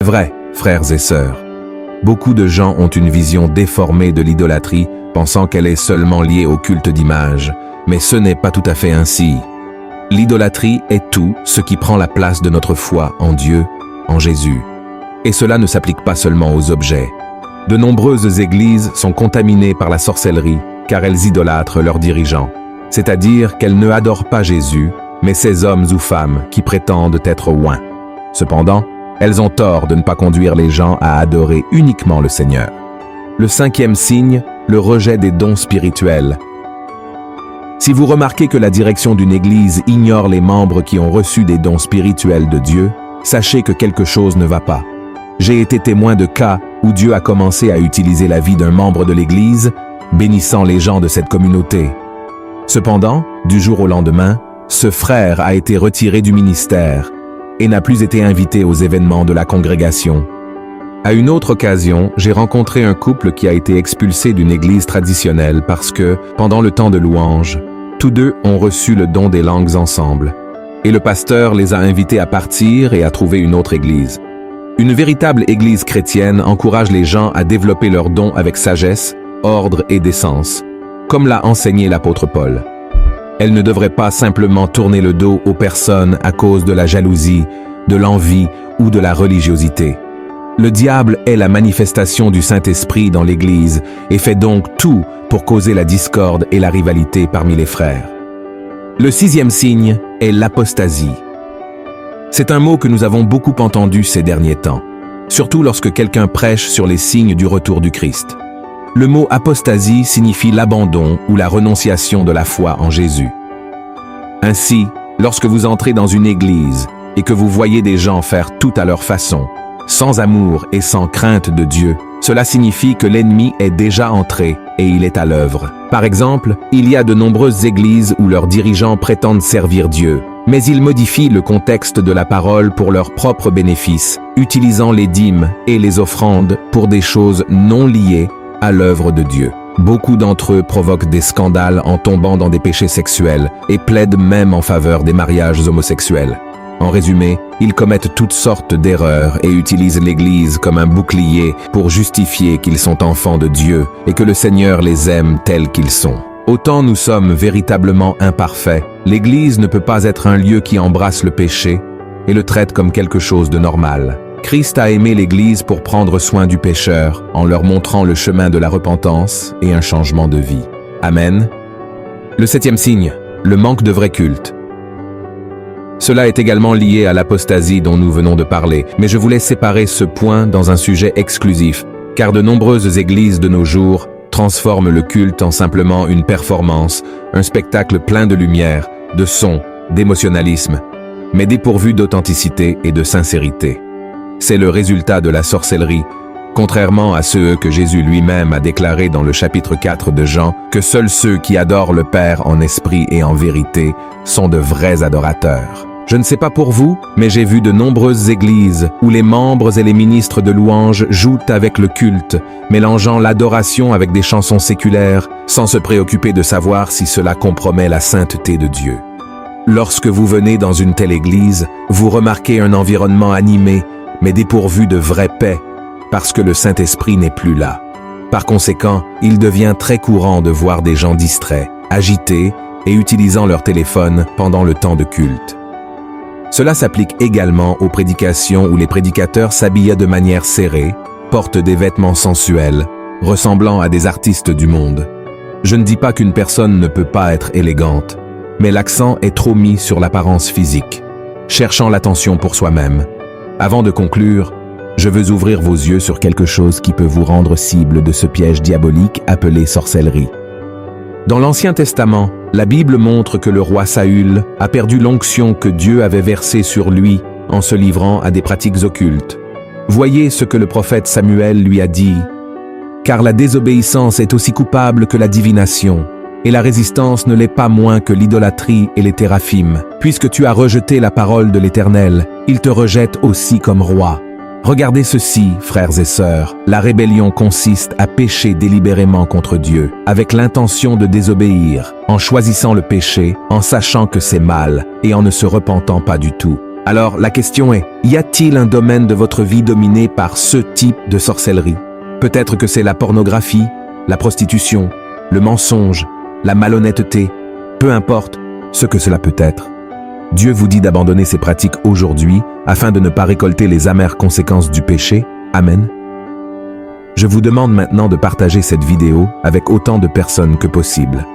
Vrai, frères et sœurs. Beaucoup de gens ont une vision déformée de l'idolâtrie, pensant qu'elle est seulement liée au culte d'image, mais ce n'est pas tout à fait ainsi. L'idolâtrie est tout ce qui prend la place de notre foi en Dieu, en Jésus. Et cela ne s'applique pas seulement aux objets. De nombreuses églises sont contaminées par la sorcellerie, car elles idolâtrent leurs dirigeants. C'est-à-dire qu'elles ne adorent pas Jésus, mais ces hommes ou femmes qui prétendent être oints. Cependant, elles ont tort de ne pas conduire les gens à adorer uniquement le Seigneur. Le 5e signe, le rejet des dons spirituels. Si vous remarquez que la direction d'une église ignore les membres qui ont reçu des dons spirituels de Dieu, sachez que quelque chose ne va pas. J'ai été témoin de cas où Dieu a commencé à utiliser la vie d'un membre de l'église, bénissant les gens de cette communauté. Cependant, du jour au lendemain, ce frère a été retiré du ministère et n'a plus été invité aux événements de la congrégation. À une autre occasion, j'ai rencontré un couple qui a été expulsé d'une église traditionnelle parce que, pendant le temps de louange, tous deux ont reçu le don des langues ensemble. Et le pasteur les a invités à partir et à trouver une autre église. Une véritable église chrétienne encourage les gens à développer leurs dons avec sagesse, ordre et décence, comme l'a enseigné l'apôtre Paul. Elle ne devrait pas simplement tourner le dos aux personnes à cause de la jalousie, de l'envie ou de la religiosité. Le diable est la manifestation du Saint-Esprit dans l'Église et fait donc tout pour causer la discorde et la rivalité parmi les frères. Le 6e signe est l'apostasie. C'est un mot que nous avons beaucoup entendu ces derniers temps, surtout lorsque quelqu'un prêche sur les signes du retour du Christ. Le mot apostasie signifie l'abandon ou la renonciation de la foi en Jésus. Ainsi, lorsque vous entrez dans une église et que vous voyez des gens faire tout à leur façon, sans amour et sans crainte de Dieu, cela signifie que l'ennemi est déjà entré et il est à l'œuvre. Par exemple, il y a de nombreuses églises où leurs dirigeants prétendent servir Dieu, mais ils modifient le contexte de la parole pour leur propre bénéfice, utilisant les dîmes et les offrandes pour des choses non liées à l'œuvre de Dieu. Beaucoup d'entre eux provoquent des scandales en tombant dans des péchés sexuels et plaident même en faveur des mariages homosexuels. En résumé, ils commettent toutes sortes d'erreurs et utilisent l'Église comme un bouclier pour justifier qu'ils sont enfants de Dieu et que le Seigneur les aime tels qu'ils sont. Autant nous sommes véritablement imparfaits, l'Église ne peut pas être un lieu qui embrasse le péché et le traite comme quelque chose de normal. Christ a aimé l'Église pour prendre soin du pécheur, en leur montrant le chemin de la repentance et un changement de vie. Amen. Le 7e signe, le manque de vrai culte. Cela est également lié à l'apostasie dont nous venons de parler, mais je voulais séparer ce point dans un sujet exclusif, car de nombreuses églises de nos jours transforment le culte en simplement une performance, un spectacle plein de lumière, de son, d'émotionnalisme, mais dépourvu d'authenticité et de sincérité. C'est le résultat de la sorcellerie, contrairement à ce que Jésus lui-même a déclaré dans le chapitre 4 de Jean, que seuls ceux qui adorent le Père en esprit et en vérité sont de vrais adorateurs. Je ne sais pas pour vous, mais j'ai vu de nombreuses églises où les membres et les ministres de louange jouent avec le culte, mélangeant l'adoration avec des chansons séculaires, sans se préoccuper de savoir si cela compromet la sainteté de Dieu. Lorsque vous venez dans une telle église, vous remarquez un environnement animé, mais dépourvu de vraie paix, parce que le Saint-Esprit n'est plus là. Par conséquent, il devient très courant de voir des gens distraits, agités et utilisant leur téléphone pendant le temps de culte. Cela s'applique également aux prédications où les prédicateurs s'habillent de manière serrée, portent des vêtements sensuels, ressemblant à des artistes du monde. Je ne dis pas qu'une personne ne peut pas être élégante, mais l'accent est trop mis sur l'apparence physique, cherchant l'attention pour soi-même. Avant de conclure, je veux ouvrir vos yeux sur quelque chose qui peut vous rendre cible de ce piège diabolique appelé sorcellerie. Dans l'Ancien Testament, la Bible montre que le roi Saül a perdu l'onction que Dieu avait versée sur lui en se livrant à des pratiques occultes. Voyez ce que le prophète Samuel lui a dit. « Car la désobéissance est aussi coupable que la divination, et la résistance ne l'est pas moins que l'idolâtrie et les téraphimes. Puisque tu as rejeté la parole de l'Éternel, il te rejette aussi comme roi. Regardez ceci, frères et sœurs, la rébellion consiste à pécher délibérément contre Dieu, avec l'intention de désobéir, en choisissant le péché, en sachant que c'est mal, et en ne se repentant pas du tout. Alors la question est, y a-t-il un domaine de votre vie dominé par ce type de sorcellerie? Peut-être que c'est la pornographie, la prostitution, le mensonge, la malhonnêteté, peu importe ce que cela peut être. Dieu vous dit d'abandonner ces pratiques aujourd'hui afin de ne pas récolter les amères conséquences du péché. Amen. Je vous demande maintenant de partager cette vidéo avec autant de personnes que possible.